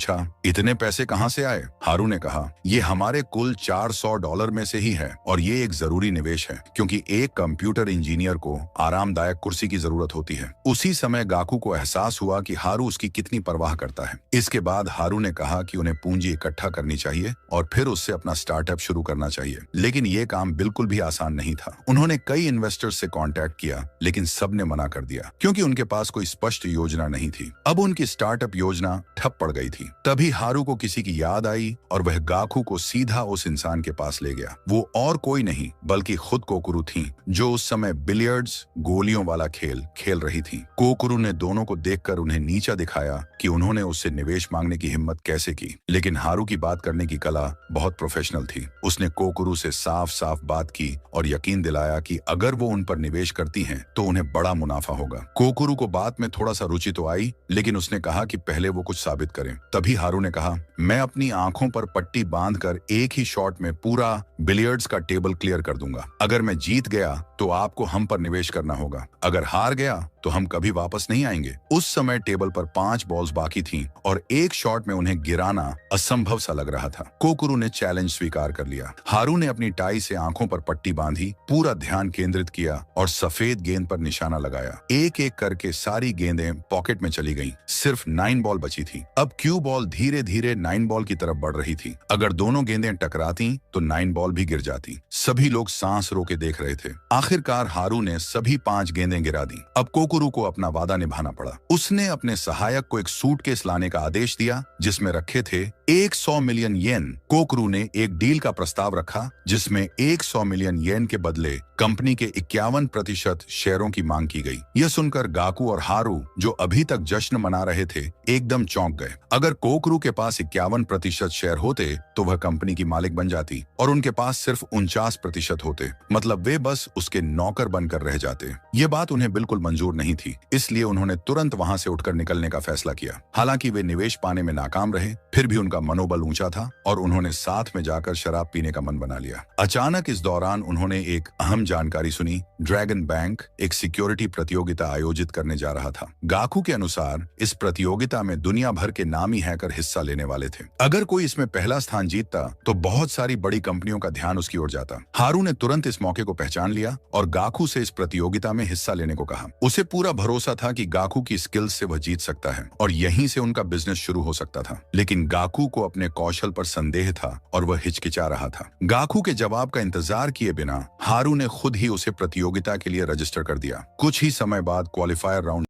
पूछा, इतने पैसे कहाँ से आए? हारू ने कहा, ये हमारे कुल $400 में से ही है और ये एक जरूरी निवेश है क्योंकि एक कंप्यूटर इंजीनियर को आरामदायक कुर्सी की जरूरत होती है। उसी समय गाकू को एहसास हुआ कि हारू उसकी कितनी परवाह करता है। इसके बाद हारू ने कहा कि उन्हें पूंजी इकट्ठा करनी चाहिए और फिर उससे अपना स्टार्टअप शुरू करना चाहिए। लेकिन ये काम बिल्कुल भी आसान नहीं था। उन्होंने कई इन्वेस्टर्स से कांटेक्ट किया, लेकिन सबने मना कर दिया क्योंकि उनके पास कोई स्पष्ट योजना नहीं थी। अब उनकी स्टार्टअप योजना ठप पड़ गई थी। तभी हारू को किसी की याद आई और वह गाकू को सीधा उस इंसान के पास ले गया। वो और कोई नहीं बल्कि खुद कोकुरु थी, जो उस समय बिलियर्ड्स गोलियों वाला खेल खेल रही थी। कोकुरु ने दोनों को देखकर उन्हें नीचा दिखाया कि उन्होंने उससे निवेश मांगने की हिम्मत कैसे की। लेकिन हारू की बात करने की कला बहुत प्रोफेशनल थी। उसने कोकुरु से साफ साफ बात की और यकीन दिलाया कि अगर वो उन पर निवेश करती हैं तो उन्हें बड़ा मुनाफा होगा। कोकुरु को बात में थोड़ा सा रुचि तो आई, लेकिन उसने कहा कि पहले वो कुछ साबित करें। तभी हारू ने कहा, मैं अपनी आंखों पर पट्टी बांधकर एक ही शॉट में पूरा बिलियर्ड्स का टेबल क्लियर कर दूंगा। अगर मैं जीत गया तो आपको हम पर निवेश करना होगा, अगर हार गया तो हम कभी वापस नहीं आएंगे। उस समय टेबल पर 5 बॉल्स बाकी थीं और एक शॉट में उन्हें गिराना असंभव सा लग रहा था। कोकुरु ने चैलेंज स्वीकार कर लिया। हारू ने अपनी टाई से आंखों पर पट्टी बांधी, पूरा ध्यान केंद्रित किया और सफेद गेंद पर निशाना लगाया। एक एक करके सारी गेंदें पॉकेट में चली गईं। सिर्फ 9 बॉल बची थी। अब क्यू बॉल धीरे धीरे 9 बॉल की तरफ बढ़ रही थी। अगर दोनों गेंदें टकराती तो 9 बॉल भी गिर जाती। सभी लोग सांस रोके देख रहे थे। आखिरकार हारू ने सभी 5 गेंदें गिरा दी। अब कोकुरु को अपना वादा निभाना पड़ा। उसने अपने सहायक को एक सूटकेस लाने का आदेश दिया जिसमें रखे थे 100 मिलियन येन। कोकुरु ने एक डील का प्रस्ताव रखा जिसमें 100 मिलियन येन के बदले कंपनी के 51% शेयरों की मांग की गई। यह सुनकर गाकू और हारू, जो अभी तक जश्न मना रहे थे, एकदम चौंक गए। अगर कोकुरु के पास 51% शेयर होते तो वह कंपनी की मालिक बन जाती और उनके पास सिर्फ 49% होते, मतलब वे बस उसके नौकर बनकर रह जाते। ये बात उन्हें बिल्कुल मंजूर नहीं थी, इसलिए उन्होंने तुरंत वहां से उठकर निकलने का फैसला किया। हालांकि वे निवेश पाने में नाकाम रहे, फिर भी उनका मनोबल ऊंचा था और उन्होंने साथ में जाकर शराब पीने का मन बना लिया। अचानक इस दौरान उन्होंने एक अहम जानकारी सुनी। ड्रैगन बैंक एक सिक्योरिटी प्रतियोगिता आयोजित करने जा रहा था। गाकू के अनुसार इस प्रतियोगिता में दुनिया भर के नामी हैकर हिस्सा लेने वाले थे। अगर कोई इसमें पहला स्थान जीतता तो बहुत सारी बड़ी कंपनियों का ध्यान उसकी ओर जाता। हारू ने तुरंत इस मौके को पहचान लिया और गाकू से इस प्रतियोगिता में हिस्सा लेने को कहा। उसे पूरा भरोसा था कि गाकू की स्किल्स से वह जीत सकता है और यहीं से उनका बिजनेस शुरू हो सकता था। लेकिन गाकू को अपने कौशल पर संदेह था और वह हिचकिचा रहा था। गाकू के जवाब का इंतजार किए बिना हारू ने खुद ही उसे प्रतियोगिता के लिए रजिस्टर कर दिया। कुछ ही समय बाद क्वालिफायर राउंड